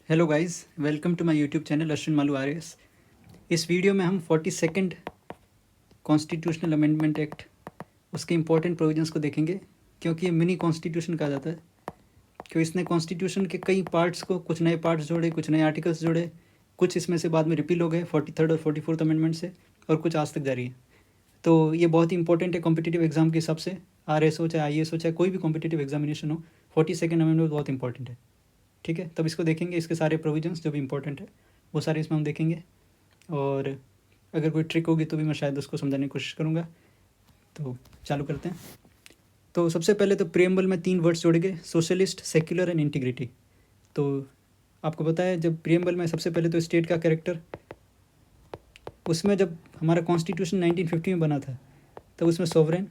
Hello guys, welcome to my YouTube channel Ashwin Malu RS. इस video में हम 42nd कॉन्स्टिट्यूशनल अमेंडमेंट एक्ट उसके important provisions को देखेंगे, क्योंकि ये मिनी कॉन्स्टिट्यूशन कहा जाता है। क्योंकि इसने कॉन्स्टिट्यूशन के कई पार्ट्स को, कुछ नए पार्ट्स जोड़े, कुछ नए आर्टिकल्स जोड़े, कुछ इसमें से बाद में रिपील हो गए 43rd और 44th अमेंडमेंट से, और कुछ आज तक जारी है। तो ये बहुत ही इंपॉर्टेंट है कॉम्पिटिटिव एग्जाम के हिसाब से। RS हो चाहे IAS हो चाहे कोई भी कॉम्पिटिटिव एग्जामिनेशन हो, 42nd अमेंडमेंट बहुत इंपॉर्टेंट है। ठीक है, तब इसको देखेंगे, इसके सारे प्रोविजंस जो भी इंपॉर्टेंट है वो सारे इसमें हम देखेंगे, और अगर कोई ट्रिक होगी तो भी मैं शायद उसको समझाने की कोशिश करूँगा। तो चालू करते हैं। तो सबसे पहले तो प्रियम्बल में 3 वर्ड्स जोड़े गए, सोशलिस्ट, सेक्युलर एंड इंटीग्रिटी। तो आपको पता है, जब प्रियम्बल में सबसे पहले तो स्टेट का कैरेक्टर, उसमें जब हमारा कॉन्स्टिट्यूशन 1950 में बना था तो उसमें सोवरेन,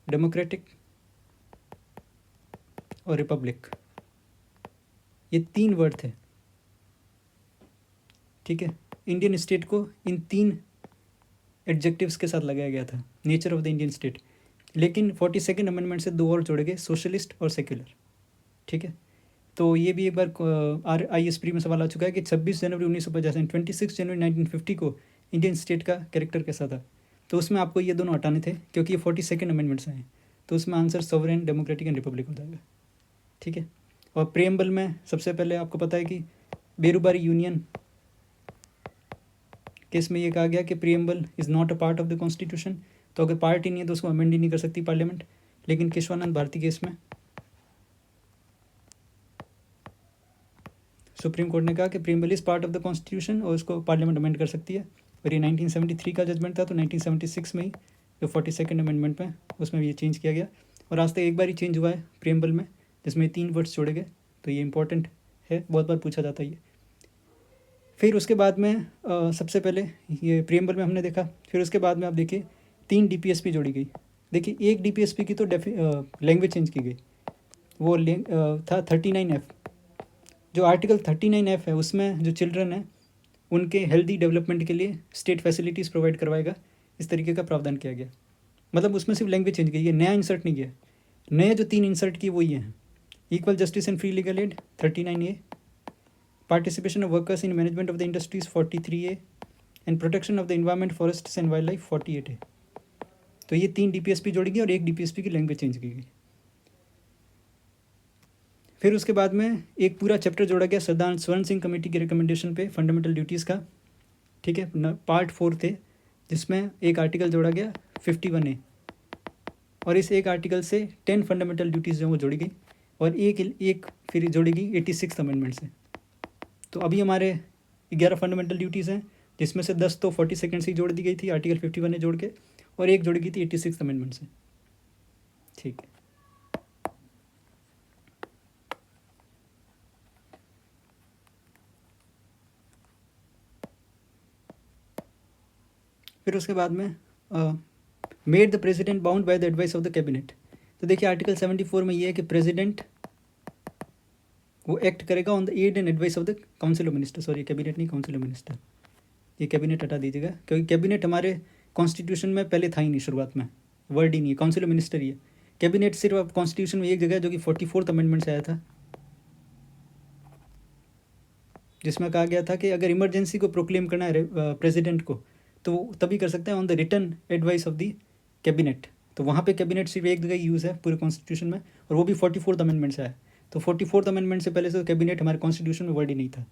डेमोक्रेटिक और रिपब्लिक, ये 3 वर्ड थे। ठीक है, इंडियन स्टेट को इन 3 एडजेक्टिव्स के साथ लगाया गया था, nature of the Indian state. लेकिन 42nd अमेंडमेंट से 2 और जोड़े गए, सोशलिस्ट और सेक्युलर। ठीक है, तो ये भी एक बार IAS प्री में सवाल आ चुका है कि 26 जनवरी 1950 एंड 26 जनवरी 1950 को इंडियन स्टेट का कैरेक्टर कैसा था। तो उसमें आपको ये दोनों हटाने थे, क्योंकि ये 42nd अमेंडमेंट से हैं। तो उसमें answer sovereign, democratic and Republic हो जाएगा। ठीक है, और प्रियम्बल में सबसे पहले आपको पता है कि बेरुबारी यूनियन केस में ये कहा गया कि preamble is not a part of the constitution. तो अगर पार्ट ही नहीं है तो उसको अमेंड ही नहीं कर सकती पार्लियामेंट। लेकिन केशवानंद भारती केस में सुप्रीम कोर्ट ने कहा कि preamble is part of the constitution और उसको पार्लियामेंट अमेंड कर सकती है। और ये 1973 का जजमेंट था, तो 1976 में ही जो 42nd अमेंडमेंट में उसमें भी ये चेंज किया गया। और आज तक एक बार ही चेंज हुआ है प्रियम्बल में, जिसमें 3 वर्ड्स जोड़े गए। तो ये इंपॉर्टेंट है, बहुत बार पूछा जाता है ये। फिर उसके बाद में सबसे पहले ये प्रियम्बल में हमने देखा। फिर उसके बाद में आप देखिए 3 DPSP जोड़ी गई। देखिए एक DPSP की तो लैंग्वेज चेंज की गई, वो था 39F। जो आर्टिकल 39F है उसमें जो चिल्ड्रन है उनके हेल्दी डेवलपमेंट के लिए स्टेट फैसिलिटीज़ प्रोवाइड करवाएगा, इस तरीके का प्रावधान किया गया। मतलब उसमें सिर्फ लैंग्वेज चेंज की है, नया इंसर्ट नहीं किया। नए जो 3 इंसर्ट किए वो ये हैं: equal justice and free legal aid 39A, participation of workers in management of the industries 43A, and protection of the environment, forests and wild life 48A। तो ये 3 DPSP जोड़ी गई और एक DPSP की लैंग्वेज चेंज की गई। फिर उसके बाद में एक पूरा चैप्टर जोड़ा गया सरदार स्वर्ण सिंह कमेटी की रिकमेंडेशन पे फंडामेंटल ड्यूटीज़ का। ठीक है, पार्ट 4 थे, जिसमें एक आर्टिकल जोड़ा गया 51A, और इस एक आर्टिकल से 10 फंडामेंटल ड्यूटीज़ जो वो जोड़ी गई, और एक फिर जोड़ी गई 86th अमेंडमेंट से। तो अभी हमारे 11 फंडामेंटल ड्यूटीज़ हैं, जिसमें से 10 तो 42nd से ही जोड़ दी गई थी आर्टिकल 51 ने जोड़ के, और एक जोड़ी गई थी 86th अमेंडमेंट से। ठीक है, फिर उसके बाद में made the president bound by the advice of the cabinet. तो देखिए आर्टिकल 74 में ये है कि प्रेसिडेंट वो एक्ट करेगा on the aid and advice of the council of minister. Sorry, cabinet नहीं, काउंसिल ऑफ मिनिस्टर। ये कैबिनेट हटा दीजिएगा, क्योंकि कैबिनेट हमारे कॉन्स्टिट्यूशन में पहले था ही नहीं, शुरुआत में वर्ड ही नहीं है, काउंसिल ऑफ मिनिस्टर ही है। कैबिनेट सिर्फ कॉन्स्टिट्यूशन में एक जगह है, जो कि 44th अमेंडमेंट से आया था, जिसमें कहा गया था कि अगर इमरजेंसी को प्रोक्लेम करना है प्रेसिडेंट को, तो वो तभी कर सकते हैं on the return advice of the cabinet. तो वहाँ पे कैबिनेट सिर्फ एक जगह यूज़ है पूरे कॉन्स्टिट्यूशन में, और वो भी 44th अमेंडमेंट से आया। तो 44th अमेंडमेंट से पहले से कैबिनेट हमारे कॉन्स्टिट्यूशन में वर्ड ही नहीं था।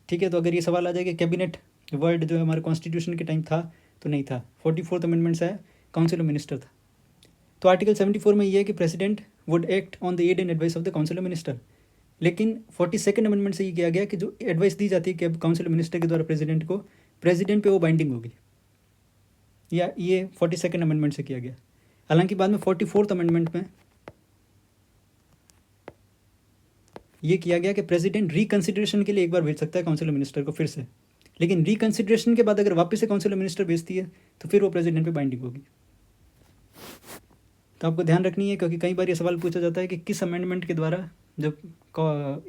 ठीक है, तो अगर ये सवाल आ जाए कि कैबिनेट वर्ड जो है हमारे कॉन्स्टिट्यूशन के टाइम था, तो नहीं था, 44th अमेंडमेंट से आया, काउंसिल ऑफ मिनिस्टर था। तो आर्टिकल 74 में ये है कि president would act on the aid and advice of the council of minister. लेकिन 42nd अमेंडमेंट से ये किया गया कि जो एडवाइस दी जाती है कि काउंसिल ऑफ मिनिस्टर के द्वारा प्रेसिडेंट को, प्रेसिडेंट पे वो बाइंडिंग होगी, या ये 42nd अमेंडमेंट से किया गया। हालांकि बाद में 44th अमेंडमेंट में ये किया गया कि प्रेसिडेंट रिकन्सिडरेशन के लिए एक बार भेज सकता है काउंसिल ऑफ मिनिस्टर को फिर से, लेकिन रिकन्सिडरेशन के बाद अगर वापस से काउंसिल ऑफ मिनिस्टर भेजती है तो फिर वो प्रेसिडेंट पे बाइंडिंग होगी। तो आपको ध्यान रखनी है, क्योंकि कई बार ये सवाल पूछा जाता है कि किस अमेंडमेंट के द्वारा जब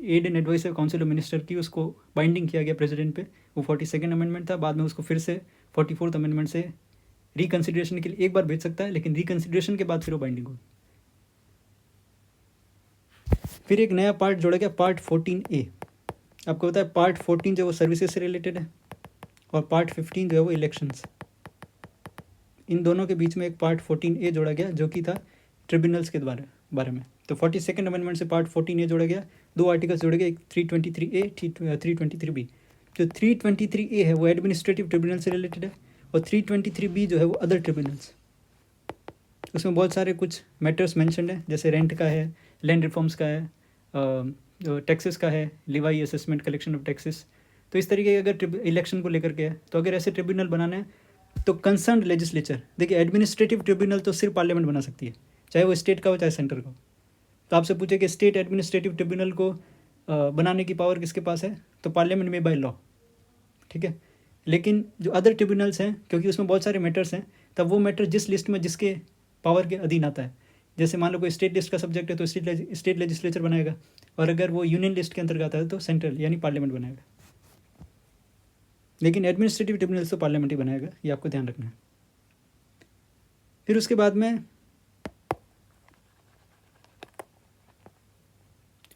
एड एंड एडवाइस है काउंसिल ऑफ मिनिस्टर की, उसको बाइंडिंग किया गया प्रेसिडेंट पे। वो 42nd अमेंडमेंट था, बाद में उसको फिर से 44th अमेंडमेंट से रिकन्सिडरेशन के लिए एक बार भेज सकता है, लेकिन रिकन्सिडरेशन के बाद फिर वो बाइंडिंग होगी। फिर एक नया पार्ट जोड़ा गया, पार्ट 14A। आपको पता है पार्ट 14 जो वो सर्विसेज से रिलेटेड है और पार्ट 15 जो है वो इलेक्शंस। इन दोनों के बीच में एक पार्ट 14A जोड़ा गया जो कि था ट्रिब्यूनल्स के बारे में। तो 42nd अमेंडमेंट से पार्ट 14A जोड़ा गया, 2 आर्टिकल्स जोड़े गए, एक 323A 323B। जो 323A है वो एडमिनिस्ट्रेटिव ट्रिब्यूनल से रिलेटेड है और 323B जो है वो अदर ट्रिब्यूनल्स। उसमें बहुत सारे कुछ मैटर्स मेंशन्ड है, जैसे रेंट का है, लैंड रिफॉर्म्स का है, टैक्सेस का है, Levi assessment collection of taxes. तो इस तरीके के अगर इलेक्शन को लेकर के है तो अगर ऐसे ट्रिब्यूनल बनाना है तो कंसर्न लेजिस्लेचर, देखिए एडमिनिस्ट्रेटिव ट्रिब्यूनल तो सिर्फ पार्लियामेंट बना सकती है, चाहे वो स्टेट का हो चाहे सेंटर का हो। तो आपसे पूछे कि स्टेट एडमिनिस्ट्रेटिव ट्रिब्यूनल को बनाने की पावर किसके पास है, तो पार्लियामेंट में बाय लॉ, ठीक है। लेकिन जो अदर ट्रिब्यूनल्स हैं, क्योंकि उसमें बहुत सारे मैटर्स हैं, तब वो मैटर जिस लिस्ट में जिसके पावर के अधीन आता है, जैसे मान लो कोई स्टेट लिस्ट का सब्जेक्ट है तो स्टेट लेजिस्लेचर बनाएगा, और अगर वो यूनियन लिस्ट के अंतर्गत आता है तो सेंट्रल यानी पार्लियामेंट बनाएगा। लेकिन एडमिनिस्ट्रेटिव ट्रिब्यूनल्स तो पार्लियामेंट ही बनाएगा, ये आपको ध्यान रखना है। फिर उसके बाद में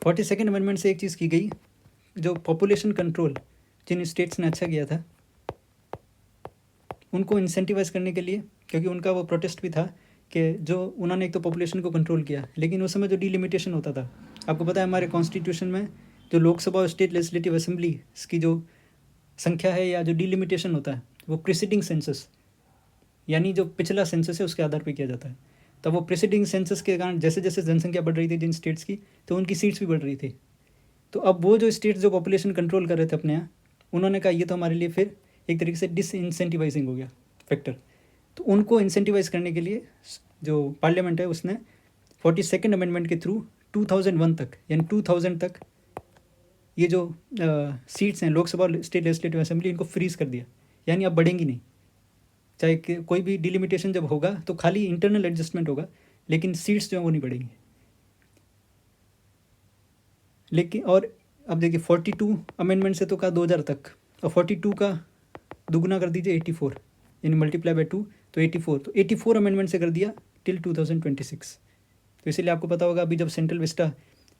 42nd अमेंडमेंट से एक चीज़ की गई, जो पॉपुलेशन कंट्रोल जिन स्टेट्स ने अच्छा किया था उनको इंसेंटिवाइज करने के लिए, क्योंकि उनका वो प्रोटेस्ट भी था कि जो उन्होंने एक तो पॉपुलेशन को कंट्रोल किया, लेकिन उस समय जो डिलिमिटेशन होता था, आपको पता है हमारे कॉन्स्टिट्यूशन में जो लोकसभा और स्टेट लेजिस्लेटिव असेंबली की जो संख्या है या जो डिलिमिटेशन होता है वो प्रीसीडिंग सेंसस यानी जो पिछला सेंसस है उसके आधार पर किया जाता है। तब वो प्रीसीडिंग सेंसस के कारण जैसे जैसे जनसंख्या बढ़ रही थी जिन स्टेट्स की, तो उनकी सीट्स भी बढ़ रही थी। तो अब वो जो स्टेट्स जो पॉपुलेशन कंट्रोल कर रहे थे अपने यहाँ, उन्होंने कहा ये तो हमारे लिए फिर एक तरीके से डिसइंसेंटिवाइजिंग हो गया फैक्टर। तो उनको इंसेंटिवाइज करने के लिए जो पार्लियामेंट है उसने 42nd अमेंडमेंट के थ्रू 2001 तक यानी 2000 तक ये जो सीट्स हैं लोकसभा और स्टेट लेजिस्लेटिव असेंबली, इनको फ्रीज कर दिया, यानी अब बढ़ेंगी नहीं। चाहे कोई भी डिलिमिटेशन जब होगा तो खाली इंटरनल एडजस्टमेंट होगा, लेकिन सीट्स जो हैं वो नहीं बढ़ेंगी। लेकिन और अब देखिए 42 अमेंडमेंट से तो कहा 2000 तक, और 42 का दुगना कर दीजिए 84 यानी मल्टीप्लाई बाय 2 तो 84, तो 84 अमेंडमेंट से कर दिया टिल 2026। तो इसीलिए आपको पता होगा अभी जब सेंट्रल विस्टा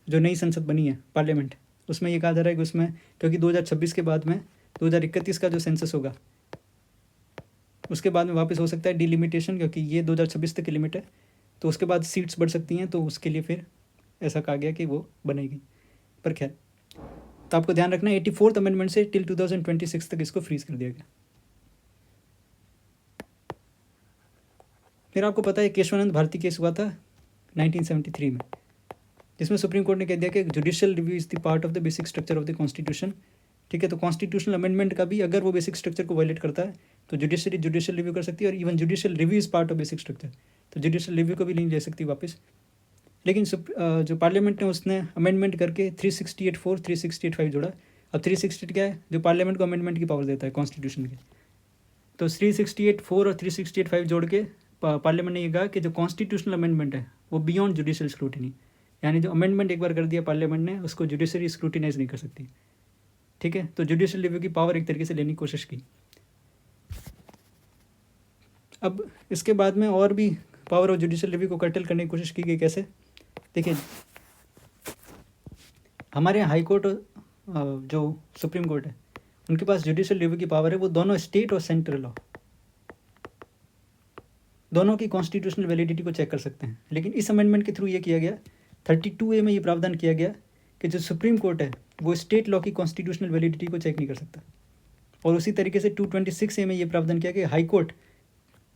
जो नई संसद बनी है पार्लियामेंट, उसमें ये कहा जा रहा है कि उसमें क्योंकि 2026 के बाद में 2031 का जो सेंसस होगा उसके बाद में वापस हो सकता है डिलिमिटेशन, क्योंकि ये 2026 तक की लिमिट है, तो उसके बाद सीट्स बढ़ सकती हैं, तो उसके लिए फिर ऐसा कहा गया कि वो बनेगी। पर खैर, तो आपको ध्यान रखना है 84th अमेंडमेंट से टिल 2026 तक इसको फ्रीज कर दिया गया। फिर आपको पता है केशवानंद भारती केस हुआ था 1973 में, जिसमें सुप्रीम कोर्ट ने कह दिया कि judicial review is the part of the basic structure of the constitution, ठीक है। तो कॉन्स्टिट्यूशनल अमेंडमेंट का भी अगर वो बेसिक स्ट्रक्चर को वायलेट करता है तो जुडिशियल रिव्यू कर सकती है, और even judicial review is part of basic structure, तो जुडिशियल रिव्यू को भी नहीं ले सकती वापस। लेकिन जो पार्लियामेंट ने उसने अमेंडमेंट करके 368(4) 368(5) जोड़ा। अब 368 क्या है, जो पार्लियामेंट को अमेंडमेंट की पावर देता है कॉन्स्टिट्यूशन के। तो 368(4) और 368(5) जोड़ के पार्लियामेंट ने ये कहा कि जो कॉन्स्टिट्यूशनल अमेंडमेंट है वो बियॉन्ड जुडिशियल स्क्रूटिनी, यानी जो अमेंडमेंट एक बार कर दिया पार्लियामेंट ने उसको जुडिशरी स्क्रूटिनाइज नहीं कर सकती, ठीक है। तो जुडिशियल रिव्यू की पावर एक तरीके से लेने की कोशिश की। अब इसके बाद में और भी पावर ऑफ जुडिशियल रिव्यू को कर्टल करने की कोशिश की गई। कैसे, देखिए हमारे यहाँ हाई कोर्ट जो सुप्रीम कोर्ट है उनके पास जुडिशियल रिव्यू की पावर है, वो दोनों स्टेट और सेंट्रल लॉ दोनों की कॉन्स्टिट्यूशनल वैलिडिटी को चेक कर सकते हैं। लेकिन इस अमेंडमेंट के थ्रू ये किया गया, 32A में ये प्रावधान किया गया कि जो सुप्रीम कोर्ट है वो स्टेट लॉ की कॉन्स्टिट्यूशनल वैलिडिटी को चेक नहीं कर सकता। और उसी तरीके से 226A में ये प्रावधान किया कि हाई कोर्ट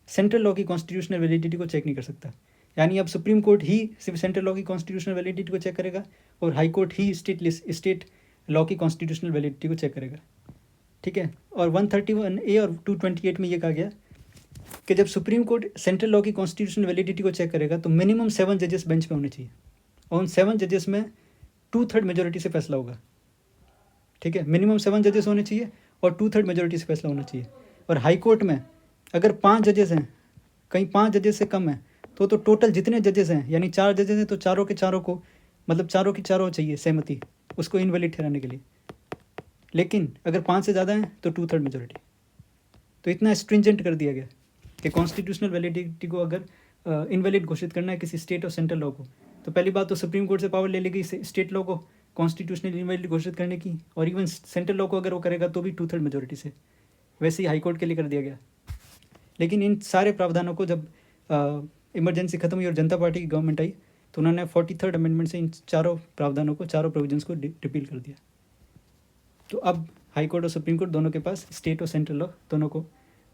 सेंट्रल लॉ की कॉन्स्टिट्यूशनल वैलिडिटी को चेक नहीं कर सकता। यानी अब सुप्रीम कोर्ट ही सिर्फ सेंट्रल लॉ की कॉन्स्टिट्यूशनल वैलिडिटी को चेक करेगा और हाई कोर्ट ही स्टेट लॉ की कॉन्स्टिट्यूशनल वैलिडिटी को चेक करेगा, ठीक है। और 131A और 228 में ये कहा गया कि जब सुप्रीम कोर्ट सेंट्रल लॉ की कॉन्स्टिट्यूशनल वैलिडिटी को चेक करेगा तो मिनिमम 7 जजेस बेंच पे होने चाहिए, और उन 7 जजेस में 2/3 मेजोरिटी से फैसला होगा, ठीक है। मिनिमम 7 जजेस होने चाहिए और 2/3 मेजोरिटी से फैसला होना चाहिए। और हाई कोर्ट में अगर 5 जजेस हैं, कहीं 5 जजेस से कम है, तो टोटल जितने जजेस हैं यानी 4 जजेस हैं तो चारों के चारों को, मतलब चारों की चारों चाहिए सहमति उसको इनवैलिड ठहराने के लिए। लेकिन अगर 5 से ज़्यादा हैं तो 2/3 मेजोरिटी। तो इतना स्ट्रिंजेंट कर दिया गया कि कॉन्स्टिट्यूशनल वैलिडिटी को अगर इनवैलिड घोषित करना है किसी स्टेट और सेंट्रल लॉ को, तो पहली बात तो सुप्रीम कोर्ट से पावर ले लेगी स्टेट लॉ को कॉन्स्टिट्यूशनल इनवैलिड घोषित करने की, और इवन सेंट्रल लॉ को अगर वो करेगा तो भी 2/3 मेजोरिटी से। वैसे ही हाई कोर्ट के लिए कर दिया गया। लेकिन इन सारे प्रावधानों को जब इमरजेंसी खत्म हुई और जनता पार्टी की गवर्नमेंट आई तो उन्होंने 43rd अमेंडमेंट से इन चारों प्रावधानों को, चारों प्रोविजंस को रिपील कर दिया। तो अब हाई कोर्ट और सुप्रीम कोर्ट दोनों के पास स्टेट और सेंट्रल लॉ दोनों को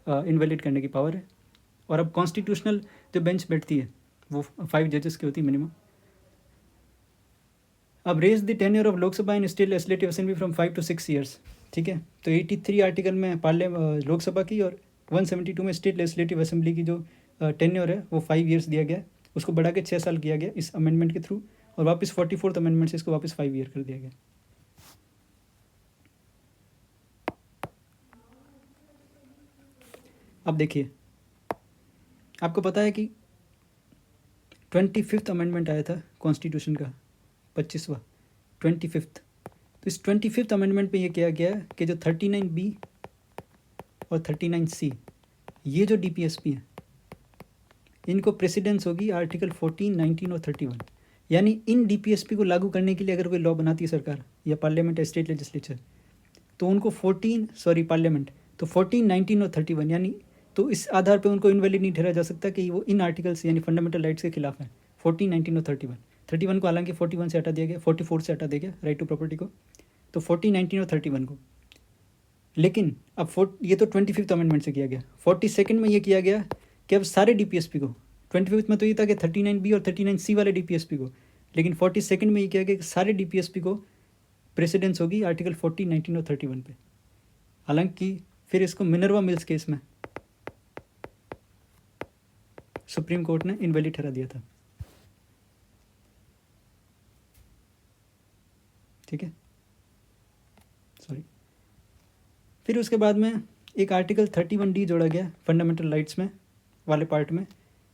इनवैलिड करने की पावर है। और अब कॉन्स्टिट्यूशनल जो बेंच बैठती है वो 5 जजेस की होती है मिनिमम। अब raise the tenure of Lok Sabha in state legislative assembly from 5 to 6 years. ठीक है, तो 83 आर्टिकल में लोकसभा की और 172 में स्टेट लेजिस्लेटिव असेंबली की जो टेन्योर है वो 5 ईयर्स दिया गया, उसको बढ़ा के 6 साल किया गया इस अमेंडमेंट के थ्रू, और वापस 44th अमेंडमेंट से इसको वापस 5 ईयर कर दिया गया। अब देखिए, आपको पता है कि 25th अमेंडमेंट आया था कॉन्स्टिट्यूशन का, 25वां 25th। तो इस 25th अमेंडमेंट पे ये किया गया कि जो 39B और 39C ये जो DPSP हैं इनको प्रेसिडेंस होगी आर्टिकल 14, 19 और 31। यानी इन DPSP को लागू करने के लिए अगर कोई लॉ बनाती है सरकार या पार्लियामेंट या स्टेट लेजिस्लेचर तो उनको पार्लियामेंट तो 14, 19 और 31 यानी, तो इस आधार पे उनको इनवैलिड नहीं ठहराया जा सकता कि वो इन आर्टिकल्स यानी फंडामेंटल राइट्स के खिलाफ है। 14, 19 और 31। 31 को हालांकि 41 से हटा दिया गया, 44 से हटा दिया गया राइट टू प्रॉपर्टी को, तो 14, 19 और 31 को। लेकिन अब ये तो 25th अमेंडमेंट से किया गया। 42nd में ये किया गया कि अब सारे DPSP को, 25th में तो ये था कि 39B और 39C वाले DPSP को, लेकिन 42nd में ये किया गया कि सारे DPSP को प्रेसिडेंस होगी आर्टिकल 14, 19 और 31 पे। हालांकि फिर इसको मिनर्वा मिल्स केस में सुप्रीम कोर्ट ने इनवैलिड ठहरा दिया था। ठीक है, सॉरी। फिर उसके बाद में एक आर्टिकल 31D जोड़ा गया फंडामेंटल राइट्स में वाले पार्ट में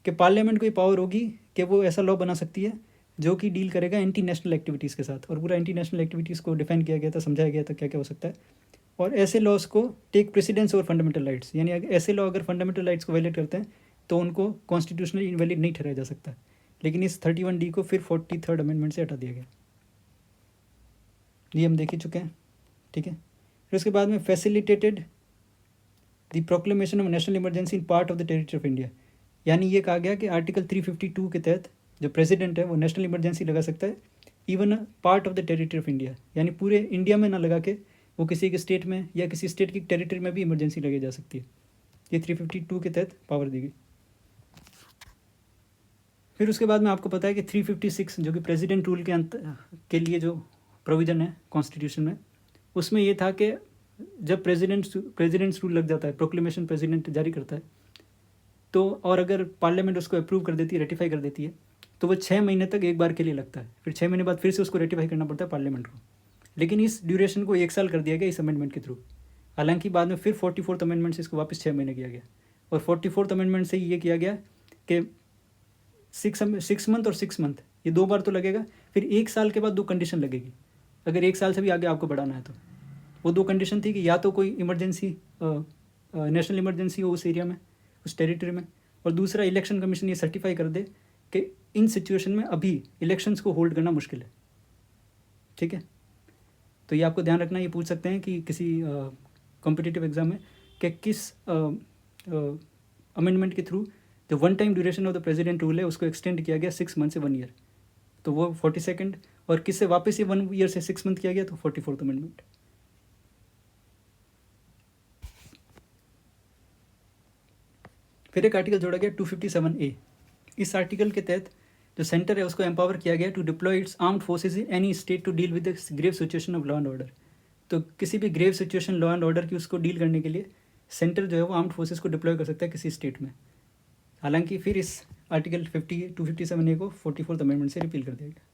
कि पार्लियामेंट को ये पावर होगी कि वो ऐसा लॉ बना सकती है जो कि डील करेगा एंटी नेशनल एक्टिविटीज़ के साथ, और पूरा एंटी नेशनल एक्टिविटीज़ को डिफाइन किया गया था, समझाया गया था क्या क्या हो सकता है। और ऐसे लॉज को take precedence over fundamental rights, यानी ऐसे लॉ अगर फंडामेंटल राइट्स को वायलेट करते हैं तो उनको कॉन्स्टिट्यूशनल इनवैलिड नहीं ठहराया जा सकता। लेकिन इस 31D को फिर 43rd अमेंडमेंट से हटा दिया गया। ये हम देख ही चुके हैं। ठीक है, फिर उसके बाद में facilitated the proclamation of national emergency in part of the territory of India, यानी ये कहा गया कि आर्टिकल 352 के तहत जो प्रेसिडेंट है वो नेशनल इमरजेंसी लगा सकता है even part of the territory of India, यानी पूरे इंडिया में ना लगा के वो किसी के स्टेट में या किसी स्टेट की टेरिटरी में भी इमरजेंसी लगाई जा सकती है। ये 352 के तहत पावर दी गई। फिर उसके बाद में आपको पता है कि 356 जो कि प्रेसिडेंट रूल के लिए जो प्रोविज़न है कॉन्स्टिट्यूशन में, उसमें ये था कि जब प्रेसिडेंट्स रूल लग जाता है, प्रोक्लेमेशन प्रेसिडेंट जारी करता है, तो और अगर पार्लियामेंट उसको अप्रूव कर देती है, रेटिफाई कर देती है, तो वो 6 महीने तक एक बार के लिए लगता है, फिर 6 महीने बाद फिर से उसको रेटिफाई करना पड़ता है पार्लियामेंट को। लेकिन इस ड्यूरेशन को 1 साल कर दिया गया इस अमेंडमेंट के थ्रू। हालांकि बाद में फिर 44th अमेंडमेंट से इसको वापस 6 महीने किया गया, और 44th अमेंडमेंट से ये किया गया कि 6 मंथ और 6 मंथ ये 2 बार तो लगेगा, फिर 1 साल के बाद 2 कंडीशन लगेगी। अगर 1 साल से भी आगे आपको बढ़ाना है तो वो 2 कंडीशन थी कि या तो कोई इमरजेंसी नेशनल इमरजेंसी हो उस एरिया में, उस टेरिटरी में, और दूसरा इलेक्शन कमीशन ये सर्टिफाई कर दे कि इन सिचुएशन में अभी इलेक्शंस को होल्ड करना मुश्किल है। ठीक है, तो ये आपको ध्यान रखना, ये पूछ सकते हैं कि किसी कॉम्पिटिटिव एग्जाम में कि किस अमेंडमेंट के थ्रू जो 1 time duration of the president rule है उसको एक्सटेंड किया गया 6 मंथ से 1 ईयर, तो वो 42nd, और किससे वापस ये 1 ईयर से 6 मंथ किया गया तो 44th अमेंडमेंट। फिर एक आर्टिकल जोड़ा गया 257A। इस आर्टिकल के तहत जो सेंटर है उसको एम्पावर किया गया to deploy its armed forces in any state to deal with the grave situation of law and order. तो किसी भी grave situation law and order की उसको डील करने के लिए सेंटर जो है वो आर्म्ड फोर्सेज को डिप्लॉय कर सकता है किसी स्टेट में। हालांकि फिर इस आर्टिकल 257A को 44th अमेंडमेंट से रिपील कर दिया गया।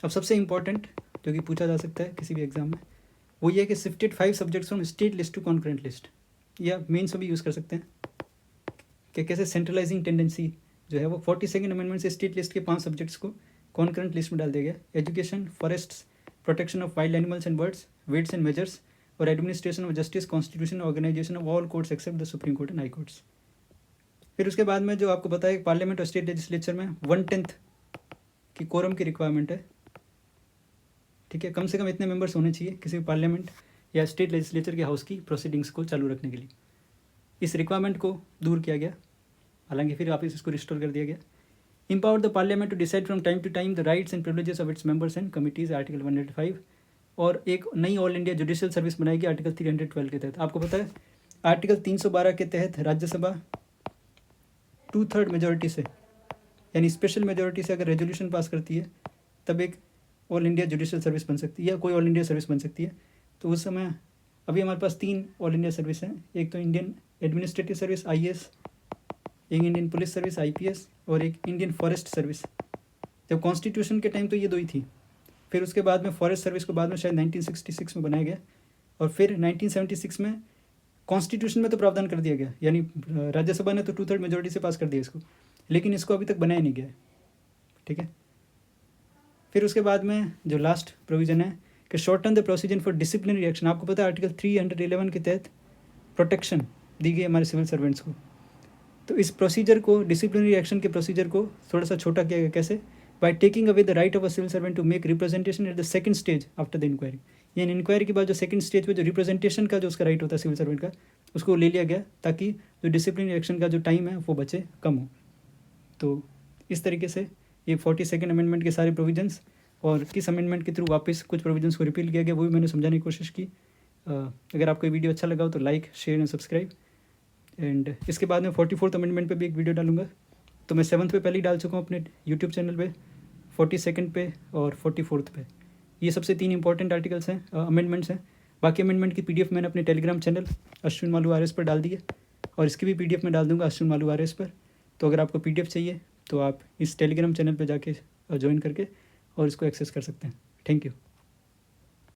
अब सबसे इंपॉर्टेंट जो कि पूछा जा सकता है किसी भी एग्जाम में वो ये है कि shifted 5 subjects from state list to concurrent list, या मेन्स में भी यूज़ कर सकते हैं कि कैसे सेंट्रलाइजिंग टेंडेंसी जो है वो 42nd अमेंडमेंट से स्टेट लिस्ट के 5 सब्जेक्ट्स को कॉन्करेंट लिस्ट में डाल दिया गया। Education, forests, protection of wild animals and birds, weights and measures, और administration of justice, constitution, organisation of all courts except the supreme court and high courts. फिर उसके बाद में जो आपको पता है पार्लियामेंट और स्टेट लेजिस्लेचर में 1/10 कि कोरम की रिक्वायरमेंट है, ठीक है, कम से कम इतने मेंबर्स होने चाहिए किसी पार्लियामेंट या स्टेट लेजिस्लेचर के हाउस की प्रोसीडिंग्स को चालू रखने के लिए। इस रिक्वायरमेंट को दूर किया गया, हालांकि फिर वापस इसको रिस्टोर कर दिया गया। Empower the parliament to decide from time to time the rights and privileges of its members and committees, article 105। और एक नई ऑल इंडिया जुडिशियल सर्विस बनाएगी आर्टिकल 312 के तहत। आपको पता है आर्टिकल 312 के तहत राज्यसभा 2/3 मेजोरिटी से, यानी स्पेशल मेजोरिटी से अगर रेजोल्यूशन पास करती है तब एक ऑल इंडिया जुडिशियल सर्विस बन सकती है या कोई ऑल इंडिया सर्विस बन सकती है। तो उस समय अभी हमारे पास 3 ऑल इंडिया सर्विस हैं, एक तो इंडियन एडमिनिस्ट्रेटिव सर्विस IAS, एक इंडियन पुलिस सर्विस IPS और एक इंडियन फॉरेस्ट सर्विस। जब कॉन्स्टिट्यूशन के टाइम तो ये 2 ही थी, फिर उसके बाद में फॉरेस्ट सर्विस को बाद में शायद 1966 में बनाया गया, और फिर 1976 में कॉन्स्टिट्यूशन में तो प्रावधान कर दिया गया, यानी राज्यसभा ने तो 2/3 मेजोरिटी से पास कर दिया इसको, लेकिन इसको अभी तक बनाया नहीं गया है, ठीक है। फिर उसके बाद में जो लास्ट प्रोविज़न है कि shorten the procedure for disciplinary action. आपको पता है आर्टिकल 311 के तहत प्रोटेक्शन दी गई हमारे सिविल सर्वेंट्स को, तो इस प्रोसीजर को, डिसिप्लिनरी एक्शन के प्रोसीजर को थोड़ा सा छोटा किया गया। कैसे? By taking away the right of a civil servant to make representation at the second stage after the inquiry. यानी इंक्वायरी के बाद जो सेकंड स्टेज पे जो रिप्रेजेंटेशन का जो उसका राइट होता है सिविल सर्वेंट का, उसको ले लिया गया ताकि जो डिसिप्लिनरी एक्शन का जो टाइम है वो बचे, कम हो। तो इस तरीके से ये 42nd अमेंडमेंट के सारे प्रोविजंस, और किस अमेंडमेंट के थ्रू वापस कुछ प्रोविजंस को रिपील किया गया वो भी मैंने समझाने की कोशिश की। अगर आपको ये वीडियो अच्छा लगा हो तो like, share and subscribe. And इसके बाद मैं 44th अमेंडमेंट पे भी एक वीडियो डालूंगा। तो मैं 7th पे पहले ही डाल चुका हूँ अपने यूट्यूब चैनल पे, 42nd पे और 44th पे। ये सबसे 3 इंपॉर्टेंट आर्टिकल्स हैं, अमेंडमेंट्स हैं। बाकी अमेंडमेंट की PDF मैंने अपने Telegram channel Ashwin Malu RS पर डाल दी है, और इसकी भी PDF मैं डाल दूँगा अश्विन मालू RS पर। तो अगर आपको PDF चाहिए तो आप इस टेलीग्राम चैनल पर जाके ज्वाइन करके और इसको एक्सेस कर सकते हैं। Thank you.